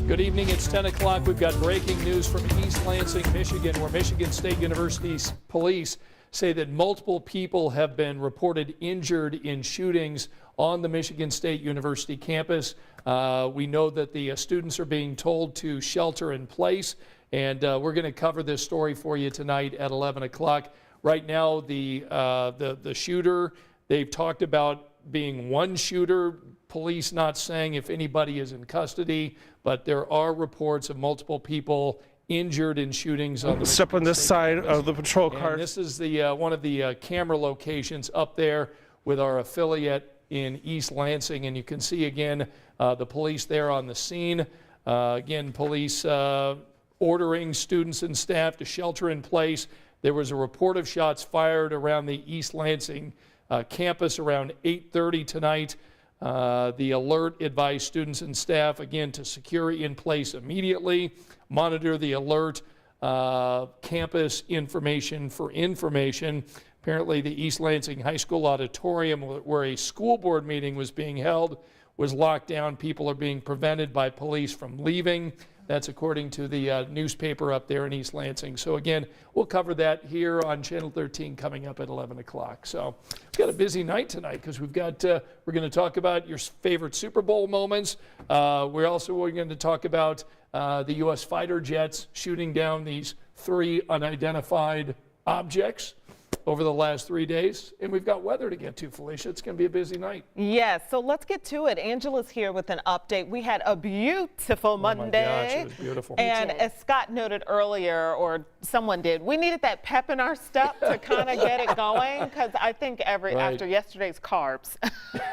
Good evening. It's 10 o'clock. We've got breaking news from East Lansing, Michigan, where Michigan State University's police say that multiple people have been reported injured in shootings on the Michigan State University campus. We know that the students are being told to shelter in place, and we're going to cover this story for you tonight at 11 o'clock. Right now, the shooter, they've talked about being one shooter. Police not saying if anybody is in custody, but there are reports of multiple people injured in shootings on the Step on this side of the patrol car. And this is the one of the camera locations up there with our affiliate in East Lansing, and you can see again the police there on the scene. Again, police ordering students and staff to shelter in place. There was a report of shots fired around the East Lansing campus around 8:30 tonight. The alert advised students and staff, again, to secure in place immediately, monitor the alert, campus information for information. Apparently, the East Lansing High School auditorium, where a school board meeting was being held, was locked down. People are being prevented by police from leaving. That's according to the newspaper up there in East Lansing. So again, we'll cover that here on Channel 13 coming up at 11 o'clock. So we've got a busy night tonight because we've got, we're going to talk about your favorite Super Bowl moments. We're also going to talk about the U.S. fighter jets shooting down these 3 unidentified objects over the last 3 days. And we've got weather to get to, Felicia. It's going to be a busy night. Yes, so let's get to it. Angela's here with an update. We had a beautiful Monday. Oh my gosh, it was beautiful. And as Scott noted earlier, or someone did, we needed that pep in our step to kind of get it going, because I think after yesterday's carbs,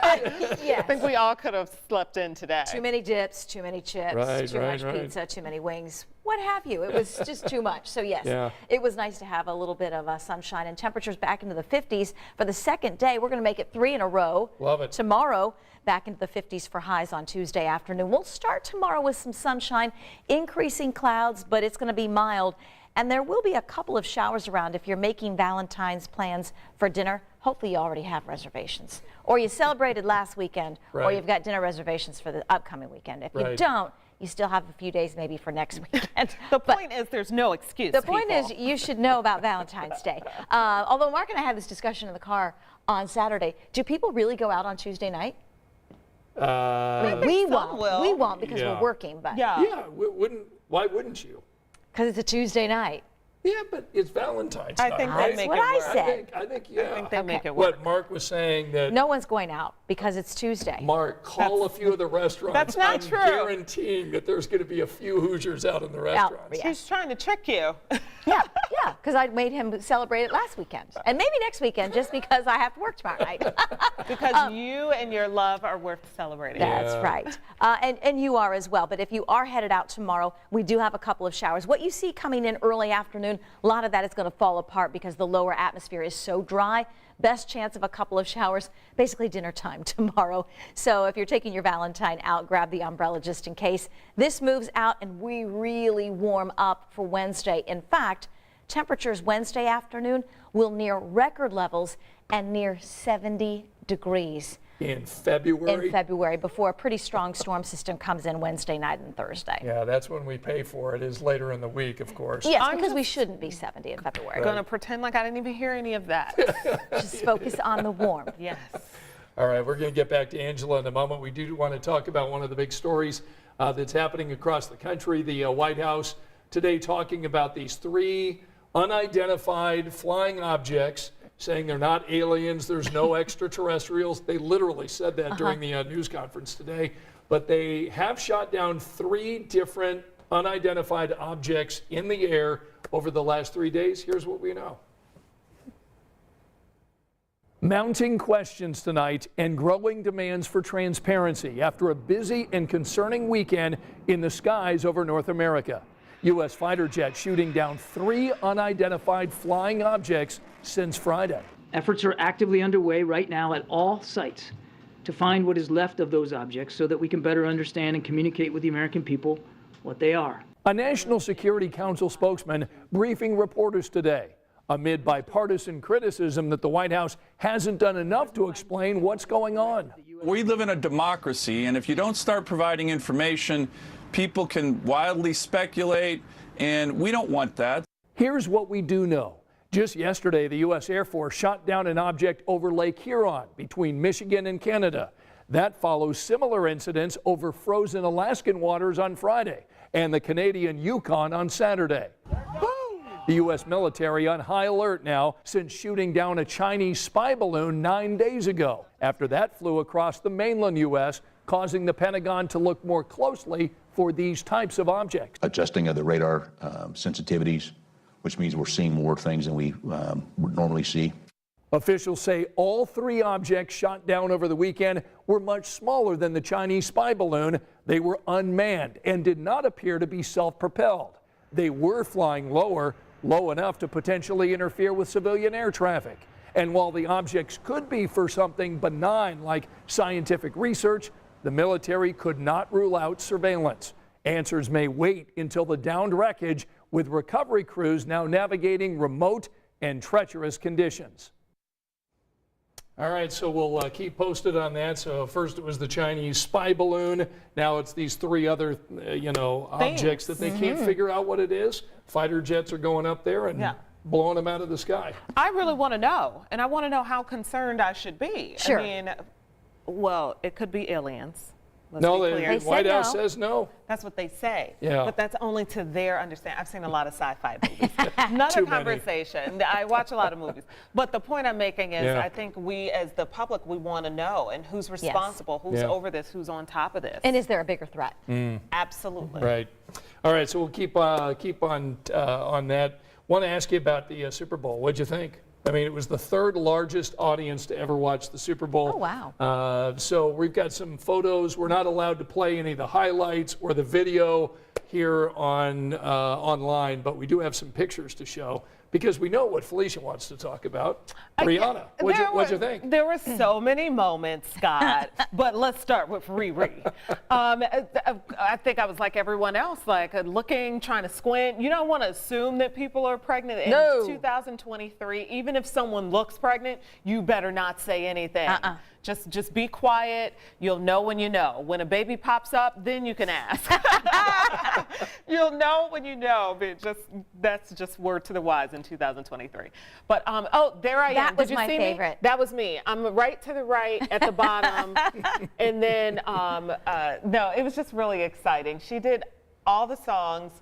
I think we all could have slept in today. Too many dips, too many chips, too much pizza, too many wings, what have you. It was just too much. So yes, it was nice to have a little bit of sunshine and temperatures back into the 50s for the second day. We're going to make it 3 in a row. Love it. Tomorrow, back into the 50s for highs on Tuesday afternoon. We'll start tomorrow with some sunshine, increasing clouds, but it's going to be mild. And there will be a couple of showers around if you're making Valentine's plans for dinner. Hopefully you already have reservations. Or you celebrated last weekend, or you've got dinner reservations for the upcoming weekend. If you don't, you still have a few days maybe for next weekend. The point is there's no excuse. The point is you should know about Valentine's Day. Although Mark and I had this discussion in the car on Saturday. Do people really go out on Tuesday night? I mean, we won't because we're working. But Why wouldn't you? Because it's a Tuesday night. Yeah, but it's Valentine's night. I think That's what I said. I think they make it work. What Mark was saying that no one's going out because it's Tuesday. Mark, call a few of the restaurants. That's not true. I'm guaranteeing that there's going to be a few Hoosiers out in the restaurants. He's trying to trick you. Yeah, because I made him celebrate it last weekend. And maybe next weekend just because I have to work tomorrow night. Because you and your love are worth celebrating. That's right. And you are as well. But if you are headed out tomorrow, we do have a couple of showers. What you see coming in early afternoon, a lot of that is going to fall apart because the lower atmosphere is so dry. Best chance of a couple of showers, basically dinner time tomorrow. So if you're taking your Valentine out, grab the umbrella just in case. This moves out and we really warm up for Wednesday. In fact, temperatures Wednesday afternoon will near record levels and near 70 degrees. In February? In February, before a pretty strong storm system comes in Wednesday night and Thursday. Yeah, that's when we pay for it, is later in the week, of course. Yes, because we shouldn't be 70 in February. I'm going to pretend like I didn't even hear any of that. Just focus on the warmth. Yes. All right, we're going to get back to Angela in a moment. We do want to talk about one of the big stories that's happening across the country. The White House today talking about these 3 unidentified flying objects, saying they're not aliens, there's no extraterrestrials. They literally said that during the news conference today. But they have shot down 3 different unidentified objects in the air over the last 3 days. Here's what we know. Mounting questions tonight and growing demands for transparency after a busy and concerning weekend in the skies over North America. U.S. fighter jets shooting down 3 unidentified flying objects since Friday. Efforts are actively underway right now at all sites to find what is left of those objects so that we can better understand and communicate with the American people what they are. A National Security Council spokesman briefing reporters today amid bipartisan criticism that the White House hasn't done enough to explain what's going on. We live in a democracy, and if you don't start providing information People can wildly speculate, and we don't want that. Here's what we do know. Just yesterday, the U.S. Air Force shot down an object over Lake Huron between Michigan and Canada. That follows similar incidents over frozen Alaskan waters on Friday and the Canadian Yukon on Saturday. The U.S. military on high alert now since shooting down a Chinese spy balloon 9 days ago after that flew across the mainland U.S., causing the Pentagon to look more closely for these types of objects. Adjusting of the radar sensitivities, which means we're seeing more things than we would normally see. Officials say all 3 objects shot down over the weekend were much smaller than the Chinese spy balloon. They were unmanned and did not appear to be self-propelled. They were flying low enough to potentially interfere with civilian air traffic. And while the objects could be for something benign like scientific research, the military could not rule out surveillance. Answers may wait until the downed wreckage, with recovery crews now navigating remote and treacherous conditions. All right, so we'll keep posted on that. So first it was the Chinese spy balloon. Now it's these 3 other, objects that they can't figure out what it is. Fighter jets are going up there and blowing them out of the sky. I really want to know, and I want to know how concerned I should be. Sure. I mean, well, it could be aliens. No, the White House says no. That's what they say. Yeah. But that's only to their understanding. I've seen a lot of sci-fi movies. Another conversation. I watch a lot of movies. But the point I'm making is I think we as the public, we want to know, and who's responsible, who's over this, who's on top of this. And is there a bigger threat? Absolutely. Right. All right, so we'll keep on that. Want to ask you about the Super Bowl. What'd you think? I mean, it was the 3rd largest audience to ever watch the Super Bowl. Oh, wow. So we've got some photos. We're not allowed to play any of the highlights or the video here on online, but we do have some pictures to show because we know what Felicia wants to talk about. Rihanna, what'd you think? There were so many moments, Scott, but let's start with Riri. I think I was like everyone else, like looking, trying to squint. You don't want to assume that people are pregnant in 2023. Even if someone looks pregnant, you better not say anything. Just be quiet. You'll know when you know. When a baby pops up, then you can ask. You'll know when you know. But that's just word to the wise in 2023. But there I am. That was Did you my see favorite. Me? That was me. I'm right to the right at the bottom, and then no, it was just really exciting. She did all the songs.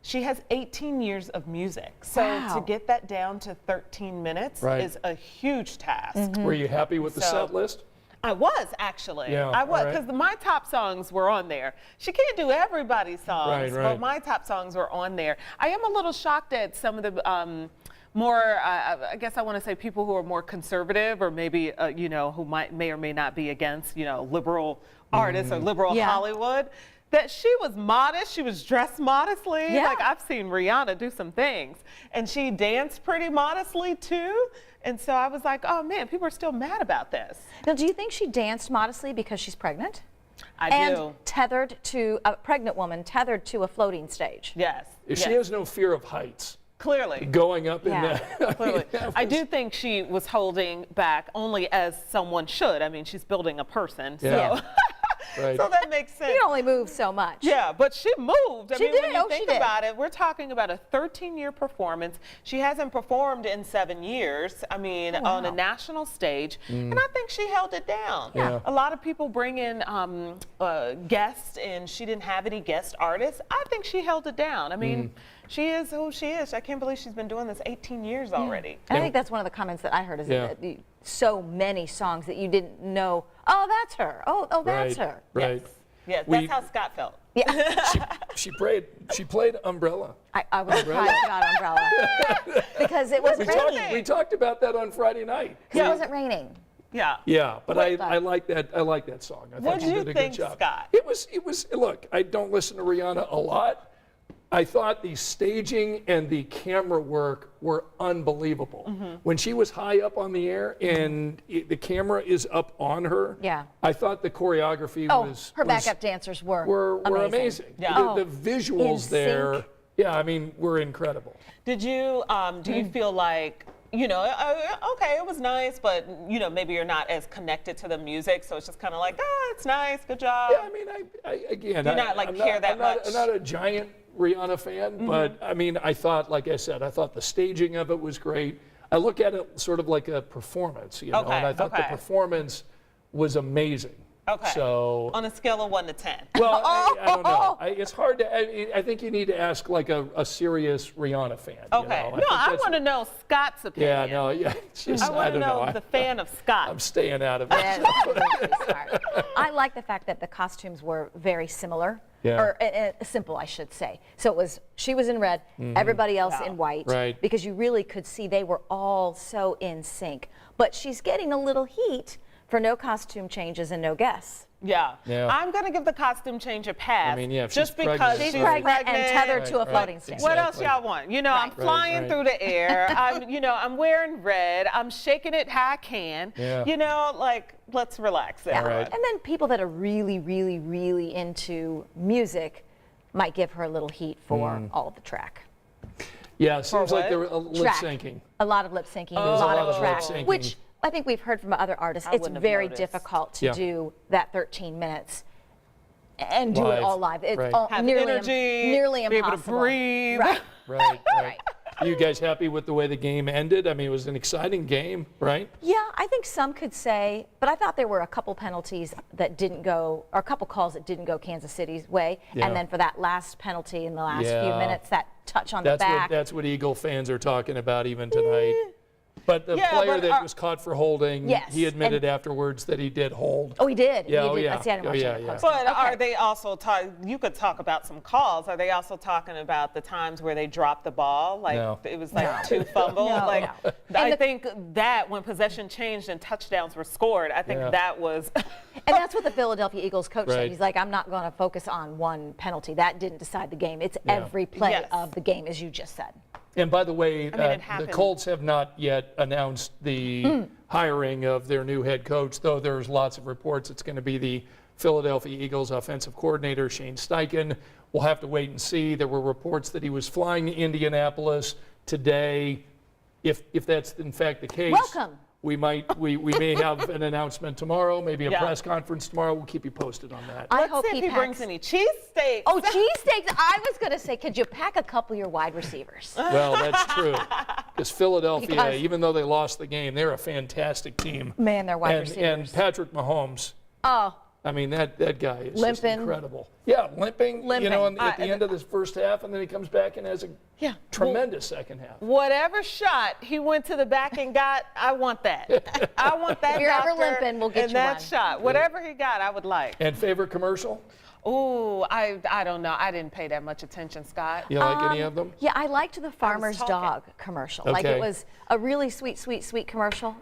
She has 18 years of music. So to get that down to 13 minutes is a huge task. Were you happy with the set list? I was, actually. Yeah, I was, because my top songs were on there. She can't do everybody's songs, but my top songs were on there. I am a little shocked at some of the more, I guess I want to say people who are more conservative or maybe, who may or may not be against, liberal artists or liberal Hollywood. That she was modest, she was dressed modestly. Like I've seen Rihanna do some things. And she danced pretty modestly too. And so I was like, oh man, people are still mad about this. Now, do you think she danced modestly because she's pregnant? I do. And tethered to, a pregnant woman tethered to a floating stage. Yes. She has no fear of heights. Clearly. Going up in that. Clearly. I do think she was holding back only as someone should. I mean, she's building a person. So. Right. So that makes sense. You only move so much. Yeah, but she moved. I mean, did. when you think about it, we're talking about a 13-year performance. She hasn't performed in 7 years, I mean, on a national stage, and I think she held it down. Yeah. A lot of people bring in guests, and she didn't have any guest artists. I think she held it down. I mean, she is who she is. I can't believe she's been doing this 18 years already. And I think that's one of the comments that I heard is that so many songs that you didn't know, oh, that's her. Oh, that's her. Right. Yes, that's how Scott felt. Yeah. She played Umbrella. I was surprised about Umbrella because it wasn't raining. We talked about that on Friday night. It wasn't raining. Yeah. Yeah, but I like that. I like that song. I thought she did a good job. Scott? It was. Look, I don't listen to Rihanna a lot. I thought the staging and the camera work were unbelievable. When she was high up on the air and the camera is up on her, I thought the choreography was... her backup dancers were amazing. Yeah. The visuals there, I mean, were incredible. Did you, do you feel like you know, okay, it was nice, but, you know, maybe you're not as connected to the music, so it's just kind of like, it's nice, good job. Yeah, I mean, again, Do not, like, I'm care that much? I'm not a giant Rihanna fan, but I mean, I thought, like I said, I thought the staging of it was great. I look at it sort of like a performance, you know, Okay, and I thought the okay. performance was amazing. Okay. So, On a scale of 1 to 10. well, I don't know. It's hard to. I think you need to ask like a serious Rihanna fan. Okay. You know? No, I think want to know Scott's Yeah, opinion. no, yeah. It's just, I want to don't know the fan of Scott. I'm staying out of it. Yeah, that's really smart. I like the fact that the costumes were very similar. Yeah. Or simple, I should say. So she was in red, everybody else in white. Right. Because you really could see they were all so in sync. But she's getting a little heat for no costume changes and no guests. Yeah. Yeah. I'm going to give the costume change a pass. I mean, yeah, if just she's because pregnant, She's so- pregnant and tethered to a Right, floating right. stage. What else Exactly. y'all want? You know, I'm Right, flying right. through the air. I'm wearing red. I'm shaking it how I can. Yeah. You know, like, let's relax there. Yeah. Right. And then people that are really, really, really into music might give her a little heat for all of the track. Yeah, it seems like what? they were lip Track. syncing. A lot of lip syncing, a There's lot a of lot of track, lip syncing. which I think we've heard from other artists. I It's wouldn't have very noticed. difficult to Yeah. do that 13 minutes and do Live. it all live. It's Right. all Have nearly, energy. nearly be able to impossible. breathe. Right. Right, right. Are you guys happy with the way the game ended? I mean, it was an exciting game, right? Yeah, I think some could say, but I thought there were a couple penalties that didn't go, or a couple calls that didn't go Kansas City's way. Yeah. And then for that last penalty in the last few Yeah. minutes, that touch on the That's back. what Eagle fans are talking about even tonight. But the Yeah, player but that was caught for holding, Yes, he admitted and- afterwards that he did hold. Oh, he did. Yeah, he oh, did. yeah. See, I didn't Oh, watch yeah, it yeah. post. But Okay. are they also you could talk about some calls. Are they also talking about the times where they dropped the ball? Like No. it was like two fumbles? No, like no. I And think that when possession changed and touchdowns were scored, I think Yeah. that was And that's what the Philadelphia Eagles coach said. Right. He's like, I'm not going to focus on one penalty. That didn't decide the game. It's Yeah. every play Yes. of the game, as you just said. And by the way, mean, it the happened. Colts have not yet announced the hiring of their new head coach, though there's lots of reports it's going to be the Philadelphia Eagles offensive coordinator, Shane Steichen. We'll have to wait and see. There were reports that he was flying to Indianapolis today. If that's in fact the case, Welcome. we may have an announcement tomorrow, maybe a Yeah. press conference tomorrow. We'll keep you posted on that. I Let's hope see if he he brings packs. any cheesesteaks. Oh, cheesesteaks. I was going to say, could you pack a couple of your wide receivers? Well, that's true. Because Philadelphia, Because- even though they lost the game, they're a fantastic team. Man, they're wide and receivers. Patrick Mahomes, Oh, I mean, that guy is just Limping. incredible. Yeah, limping, you know, Limping. at the end of this first half, and then he comes back and has a yeah. tremendous second half. Whatever shot he went to the back and got, I want that. I want that. If you're ever doctor limping, we'll get and you that one. shot. Whatever he got, I would like. And favorite commercial? Ooh, I don't know. I didn't pay that much attention, Scott. You like any of them? Yeah, I liked the farmer's talking. dog commercial. Like Okay. it was a really sweet, sweet, sweet commercial.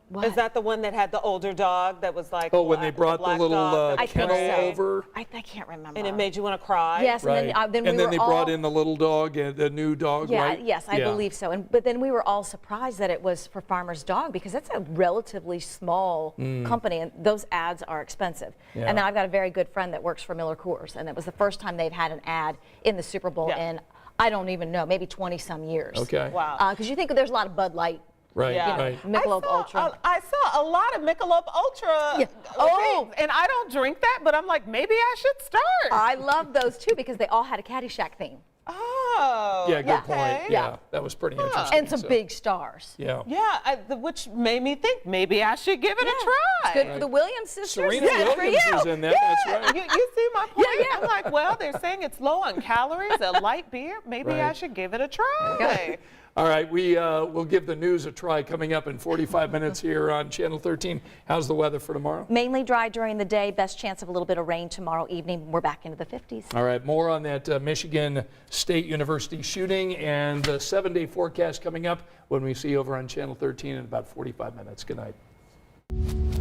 What? Is that the one that had the older dog that was like? Oh, when they brought the black little dog that I was think kennel so. gray? over. I can't remember. And it made you want to cry? Yes, Right. and then we and then were they all, brought in the little dog, and the new dog, Yeah, right? yes, I Yeah. believe so. But then we were all surprised that it was for Farmer's Dog because that's a relatively small company, and those ads are expensive. Yeah. And then I've got a very good friend that works for Miller Coors, and it was the first time they've had an ad in the Super Bowl Yeah. in, I don't even know, maybe 20 some years. Okay. Wow. Because you think there's a lot of Bud Light, Right, Yeah. right. Michelob Ultra. I saw a lot of Michelob Ultra. Yeah. Oh. And I don't drink that, but I'm like, maybe I should start. I love those too because they all had a Caddyshack theme Oh. Yeah, good Yeah. point. Okay. Yeah, that was pretty interesting. and some so, big stars. Yeah. Yeah, which made me think maybe I should give it a try. It's good for the Williams sisters. Serena it's good for Williams you. is in that. That's right. You see my point? Yeah, yeah. I'm like, well, they're saying it's low on calories, a light beer. Maybe I Right. should give it a try. All right, we'll give the news a try coming up in 45 minutes here on Channel 13. How's the weather for tomorrow? Mainly dry during the day. Best chance of a little bit of rain tomorrow evening. We're back into the 50s. All right, more on that Michigan State University shooting and the 7-day forecast coming up when we see you over on Channel 13 in about 45 minutes. Good night.